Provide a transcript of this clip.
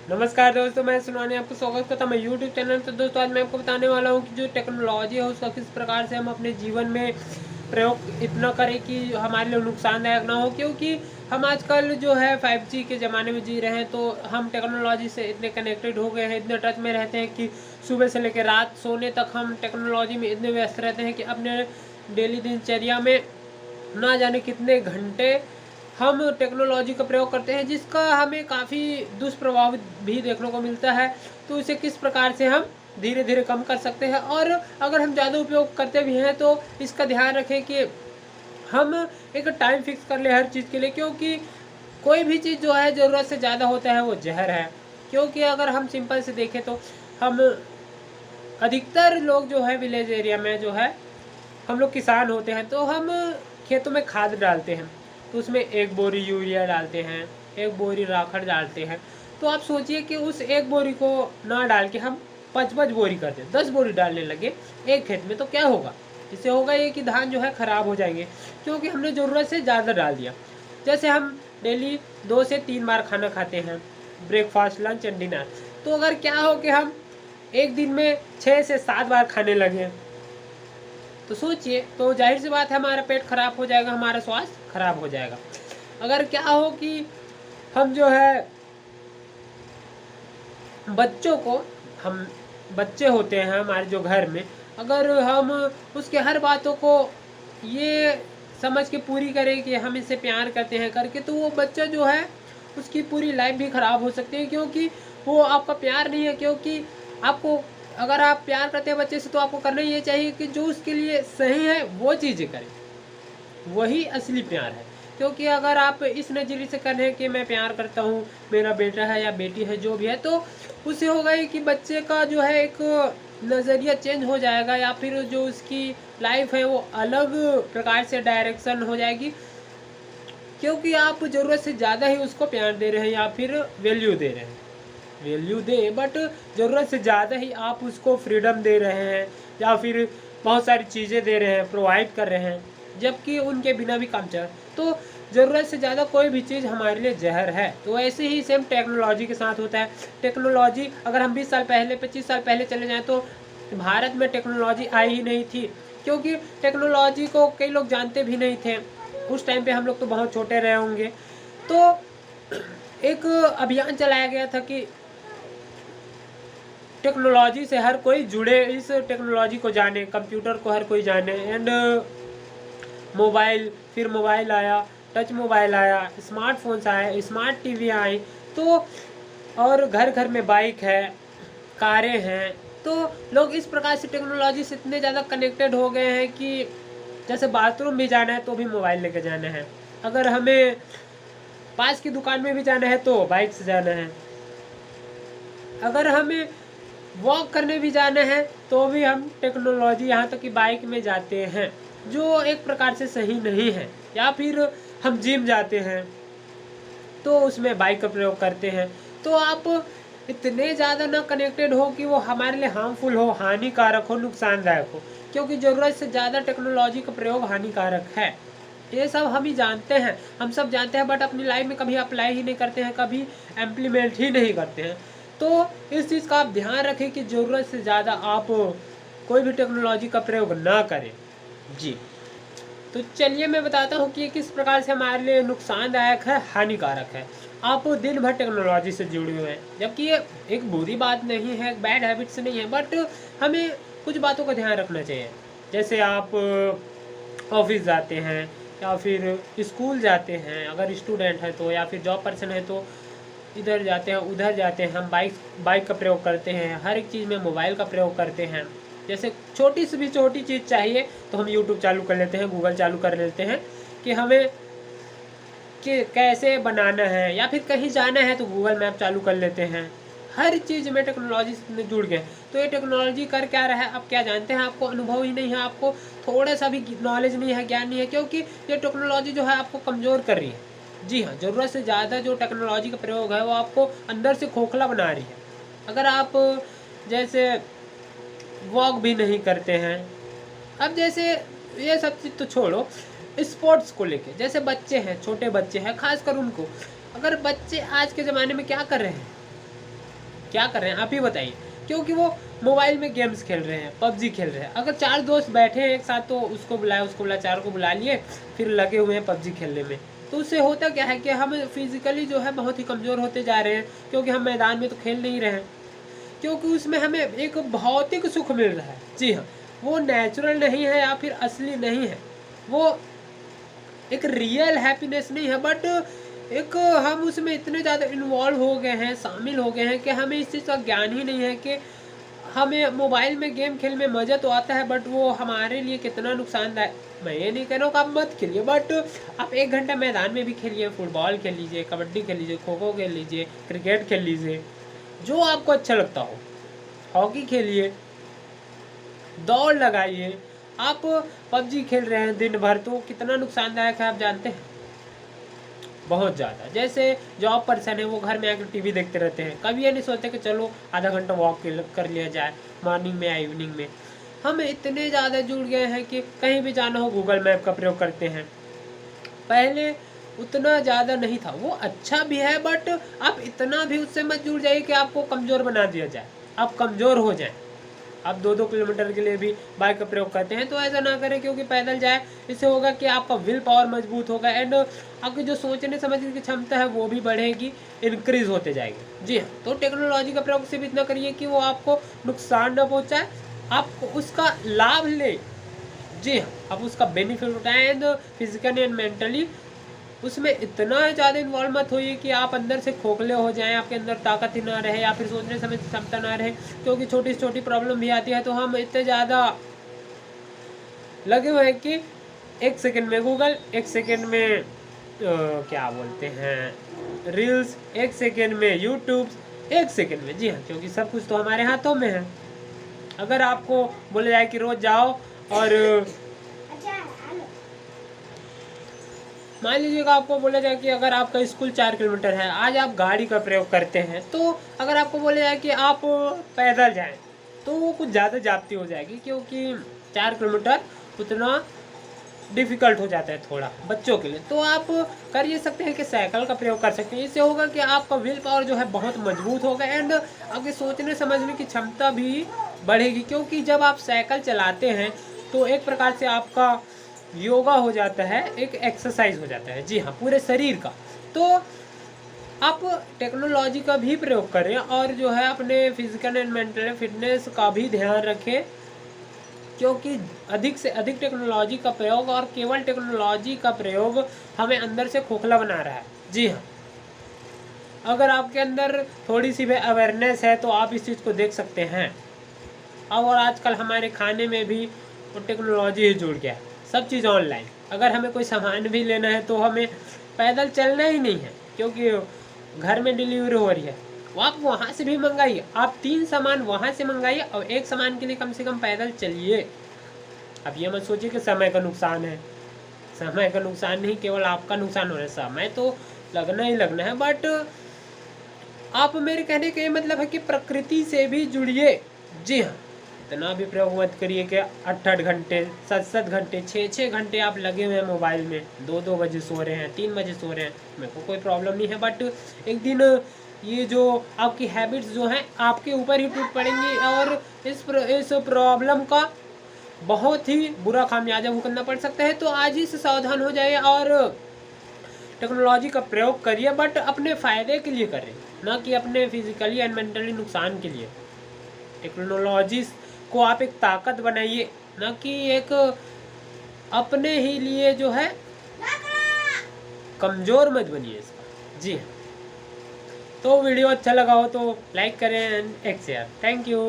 नमस्कार दोस्तों, मैं सुनाने आपको स्वागत करता हूँ मैं यूट्यूब चैनल। तो दोस्तों आज मैं आपको बताने वाला हूँ कि जो टेक्नोलॉजी है उसका किस प्रकार से हम अपने जीवन में प्रयोग इतना करें कि हमारे लिए नुकसानदायक ना हो। क्योंकि हम आजकल जो है 5G के ज़माने में जी रहे हैं, तो हम टेक्नोलॉजी से इतने कनेक्टेड हो गए हैं, इतने टच में रहते हैं कि सुबह से लेकर रात सोने तक हम टेक्नोलॉजी में इतने व्यस्त रहते हैं कि अपने डेली दिनचर्या में ना जाने कितने घंटे हम टेक्नोलॉजी का प्रयोग करते हैं, जिसका हमें काफ़ी दुष्प्रभाव भी देखने को मिलता है। तो इसे किस प्रकार से हम धीरे धीरे कम कर सकते हैं, और अगर हम ज़्यादा उपयोग करते भी हैं तो इसका ध्यान रखें कि हम एक टाइम फिक्स कर ले हर चीज़ के लिए। क्योंकि कोई भी चीज़ जो है ज़रूरत से ज़्यादा होता है वो जहर है। क्योंकि अगर हम सिंपल से देखें तो हम अधिकतर लोग जो है विलेज एरिया में जो है हम लोग किसान होते हैं, तो हम खेतों में खाद डालते हैं, तो उसमें 1 बोरी यूरिया डालते हैं, 1 बोरी राखड़ डालते हैं। तो आप सोचिए कि उस 1 बोरी को ना डाल के हम 5-5 बोरी कर दें, 10 बोरी डालने लगे एक खेत में, तो क्या होगा? इससे होगा ये कि धान जो है ख़राब हो जाएंगे, क्योंकि हमने ज़रूरत से ज़्यादा डाल दिया। जैसे हम डेली 2 से 3 बार खाना खाते हैं, ब्रेकफास्ट, लंच एंड डिनर। तो अगर क्या हो कि हम एक दिन में 6 से 7 बार खाने लगे, तो सोचिए, तो जाहिर सी बात है हमारा पेट खराब हो जाएगा, हमारा स्वास्थ्य खराब हो जाएगा। अगर क्या हो कि हम जो है बच्चों को, हम बच्चे होते हैं हमारे जो घर में, अगर हम उसके हर बातों को ये समझ के पूरी करें कि हम इससे प्यार करते हैं करके, तो वो बच्चा जो है उसकी पूरी लाइफ भी ख़राब हो सकती है। क्योंकि वो आपका प्यार नहीं है। क्योंकि आपको, अगर आप प्यार करते हैं बच्चे से, तो आपको करना ये चाहिए कि जो उसके लिए सही है वो चीज़ें करें, वही असली प्यार है। क्योंकि अगर आप इस नज़रिए से कर रहे हैं कि मैं प्यार करता हूँ, मेरा बेटा है या बेटी है जो भी है, तो उससे होगा ही कि बच्चे का जो है एक नज़रिया चेंज हो जाएगा, या फिर जो उसकी लाइफ है वो अलग प्रकार से डायरेक्शन हो जाएगी। क्योंकि आप ज़रूरत से ज़्यादा ही उसको प्यार दे रहे हैं या फिर वैल्यू दे रहे हैं। वैल्यू दे, बट ज़रूरत से ज़्यादा ही आप उसको फ्रीडम दे रहे हैं, या फिर बहुत सारी चीज़ें दे रहे हैं, प्रोवाइड कर रहे हैं, जबकि उनके बिना भी काम चल। तो ज़रूरत से ज़्यादा कोई भी चीज़ हमारे लिए जहर है। तो ऐसे ही सेम टेक्नोलॉजी के साथ होता है। टेक्नोलॉजी, अगर हम 20 साल पहले, 25 साल पहले चले जाएँ, तो भारत में टेक्नोलॉजी आई ही नहीं थी। क्योंकि टेक्नोलॉजी को कई लोग जानते भी नहीं थे। उस टाइम पे हम लोग तो बहुत छोटे रहे होंगे। तो एक अभियान चलाया गया था कि टेक्नोलॉजी से हर कोई जुड़े, इस टेक्नोलॉजी को जाने, कंप्यूटर को हर कोई जाने। एंड मोबाइल, फिर मोबाइल आया, टच मोबाइल आया, स्मार्टफोन्स आए, स्मार्ट टीवी आई, तो और घर घर में बाइक है, कारें हैं। तो लोग इस प्रकार से टेक्नोलॉजी से इतने ज़्यादा कनेक्टेड हो गए हैं कि जैसे बाथरूम भी जाना है तो भी मोबाइल लेके जाना है, अगर हमें पास की दुकान में भी जाना है तो बाइक से जाना है, अगर हमें वॉक करने भी जाना है तो भी हम टेक्नोलॉजी, यहाँ तक कि बाइक में जाते हैं, जो एक प्रकार से सही नहीं है। या फिर हम जिम जाते हैं तो उसमें बाइक का प्रयोग करते हैं। तो आप इतने ज़्यादा ना कनेक्टेड हो कि वो हमारे लिए हार्मफुल हो, हानिकारक हो, नुकसानदायक हो। क्योंकि ज़रूरत से ज़्यादा टेक्नोलॉजी का प्रयोग हानिकारक है, ये सब हम ही जानते हैं, हम सब जानते हैं, बट अपनी लाइफ में कभी अप्लाई ही नहीं करते हैं, कभी इम्प्लीमेंट ही नहीं करते हैं। तो इस चीज़ का आप ध्यान रखें कि ज़रूरत से ज़्यादा आप कोई भी टेक्नोलॉजी का प्रयोग ना करें। जी, तो चलिए मैं बताता हूँ कि किस प्रकार से हमारे लिए नुकसानदायक है, हानिकारक है। आप दिन भर टेक्नोलॉजी से जुड़े हुए हैं, जबकि ये एक बुरी बात नहीं है, बैड हैबिट्स नहीं है, बट हमें कुछ बातों का ध्यान रखना चाहिए। जैसे आप ऑफिस जाते हैं, या फिर स्कूल जाते हैं, अगर स्टूडेंट है तो, या फिर जॉब पर्सन है तो इधर जाते हैं उधर जाते हैं, हम बाइक का प्रयोग करते हैं, हर एक चीज़ में मोबाइल का प्रयोग करते हैं। जैसे छोटी से भी छोटी चीज़ चाहिए तो हम यूट्यूब चालू कर लेते हैं, गूगल चालू कर लेते हैं कि हमें कि कैसे बनाना है, या फिर कहीं जाना है तो गूगल मैप चालू कर लेते हैं। हर चीज़ में टेक्नोलॉजी से जुड़ गए। तो ये टेक्नोलॉजी कर क्या रहा है, आप क्या जानते हैं? आपको अनुभव ही नहीं है, आपको थोड़ा सा भी नॉलेज नहीं है, ज्ञान नहीं है, क्योंकि ये टेक्नोलॉजी जो है आपको कमज़ोर कर रही है। जी हाँ, ज़रूरत से ज़्यादा जो टेक्नोलॉजी का प्रयोग है वो आपको अंदर से खोखला बना रही है। अगर आप जैसे वॉक भी नहीं करते हैं, अब जैसे ये सब चीज़ तो छोड़ो, स्पोर्ट्स को लेके, जैसे बच्चे हैं, छोटे बच्चे हैं, खासकर उनको, अगर बच्चे आज के ज़माने में क्या कर रहे हैं, क्या कर रहे हैं आप ही बताइए, क्योंकि वो मोबाइल में गेम्स खेल रहे हैं, पबजी खेल रहे हैं। अगर 4 दोस्त बैठे हैं एक साथ तो उसको बुलाया, 4 को बुला लिए, फिर लगे हुए हैं पबजी खेलने में, तो उससे होता क्या है कि हम फिजिकली जो है बहुत ही कमज़ोर होते जा रहे हैं, क्योंकि हम मैदान में तो खेल नहीं रहे हैं, क्योंकि उसमें हमें एक भौतिक सुख मिल रहा है। जी हाँ, वो नेचुरल नहीं है या फिर असली नहीं है, वो एक रियल हैप्पीनेस नहीं है, बट एक हम उसमें इतने ज़्यादा इन्वॉल्व हो गए हैं, शामिल हो गए हैं कि हमें इस चीज़ का ज्ञान ही नहीं है कि हमें मोबाइल में गेम खेल में मज़ा तो आता है, बट वो हमारे लिए कितना नुकसानदायक। मैं ये नहीं कह रहा हूँ कि आप मत खेलिए, बट आप 1 घंटा मैदान में भी खेलिए, फुटबॉल खेल लीजिए, कबड्डी खेल लीजिए, खो खो खेल लीजिए, क्रिकेट खेल लीजिए, जो आपको अच्छा लगता हो, हॉकी खेलिए, दौड़ लगाइए। आप पबजी खेल रहे हैं दिन भर तो कितना नुकसानदायक है आप जानते हैं, बहुत ज़्यादा। जैसे जॉब पर्सन है वो घर में आकर टीवी देखते रहते हैं, कभी ये नहीं सोचते कि चलो आधा घंटा वॉक कर लिया जाए मॉर्निंग में या इवनिंग में। हम इतने ज़्यादा जुड़ गए हैं कि कहीं भी जाना हो गूगल मैप का प्रयोग करते हैं। पहले उतना ज़्यादा नहीं था, वो अच्छा भी है, बट आप इतना भी उससे मत जुड़ जाइए कि आपको कमज़ोर बना दिया जाए, आप कमज़ोर हो जाएं। आप 2-2 किलोमीटर के लिए भी बाइक का प्रयोग करते हैं तो ऐसा ना करें, क्योंकि पैदल जाए, इससे होगा कि आपका विल पावर मजबूत होगा एंड आपकी जो सोचने समझने की क्षमता है वो भी बढ़ेगी, इंक्रीज होते जाएगी। जी हाँ, तो टेक्नोलॉजी का प्रयोग सिर्फ इतना करिए कि वो आपको नुकसान न पहुँचाए, आप उसका लाभ ले। जी हाँ, आप उसका बेनिफिट उठाएं एंड फिजिकली एंड मेंटली उसमें इतना ज़्यादा इन्वॉल्व मत होइए कि आप अंदर से खोखले हो जाएं, आपके अंदर ताकत ही ना रहे या फिर सोचने समझने की क्षमता ना रहे, क्योंकि छोटी से छोटी प्रॉब्लम भी आती है तो हम इतने ज़्यादा लगे हुए हैं कि 1 सेकंड में गूगल, 1 सेकंड में क्या बोलते हैं रील्स, 1 सेकंड में यूट्यूब, 1 सेकंड में। जी हाँ, क्योंकि सब कुछ तो हमारे हाथों में है। अगर आपको बोला जाए कि रोज़ जाओ और मान लीजिएगा आपको बोला जाए कि अगर आपका स्कूल 4 किलोमीटर है, आज आप गाड़ी का प्रयोग करते हैं, तो अगर आपको बोला जाए कि आप पैदल जाएं तो वो कुछ ज़्यादा जाती हो जाएगी, क्योंकि 4 किलोमीटर उतना डिफ़िकल्ट हो जाता है थोड़ा बच्चों के लिए। तो आप कर ये सकते हैं कि साइकिल का प्रयोग कर सकते हैं, इससे होगा कि आपका विल पावर जो है बहुत मजबूत होगा एंड आपके सोचने समझने की क्षमता भी बढ़ेगी, क्योंकि जब आप साइकिल चलाते हैं तो एक प्रकार से आपका योगा हो जाता है, एक एक्सरसाइज हो जाता है। जी हाँ, पूरे शरीर का। तो आप टेक्नोलॉजी का भी प्रयोग करें और जो है अपने फिजिकल एंड मेंटल फिटनेस का भी ध्यान रखें, क्योंकि अधिक से अधिक टेक्नोलॉजी का प्रयोग और केवल टेक्नोलॉजी का प्रयोग हमें अंदर से खोखला बना रहा है। जी हाँ, अगर आपके अंदर थोड़ी सी भी अवेयरनेस है तो आप इस चीज़ को देख सकते हैं। अब और आजकल हमारे खाने में भी वो टेक्नोलॉजी ही जुड़ गया है, सब चीज़ ऑनलाइन। अगर हमें कोई सामान भी लेना है तो हमें पैदल चलना ही नहीं है, क्योंकि घर में डिलीवरी हो रही है। आप वहाँ से भी मंगाइए, आप 3 सामान वहाँ से मंगाइए और 1 सामान के लिए कम से कम पैदल चलिए। अब ये मत सोचिए कि समय का नुकसान है, समय का नुकसान नहीं, केवल आपका नुकसान हो रहा है। समय तो लगना ही लगना है, बट आप मेरे कहने का ये मतलब है कि प्रकृति से भी जुड़िए। जी हाँ, इतना भी प्रयोग मत करिए कि 8-8 घंटे, 7-7 घंटे, 6-6 घंटे आप लगे हुए हैं मोबाइल में, 2-2 बजे सो रहे हैं, 3 बजे सो रहे हैं। मेरे को कोई प्रॉब्लम नहीं है, बट एक दिन ये जो आपकी हैबिट्स जो हैं आपके ऊपर ही टूट पड़ेंगी और इस प्रॉब्लम का बहुत ही बुरा खामियाजा भुगतना पड़ सकता है। तो आज ही से सावधान हो जाइए और टेक्नोलॉजी का प्रयोग करिए, बट अपने फ़ायदे के लिए करें, ना कि अपने फिजिकली एंड मेंटली नुकसान के लिए। टेक्नोलॉजी को आप एक ताकत बनाइए, ना कि एक अपने ही लिए जो है कमज़ोर मत बनिए इसका। जी, तो वीडियो अच्छा लगा हो तो लाइक करें एंड एक शेयर। Thank you.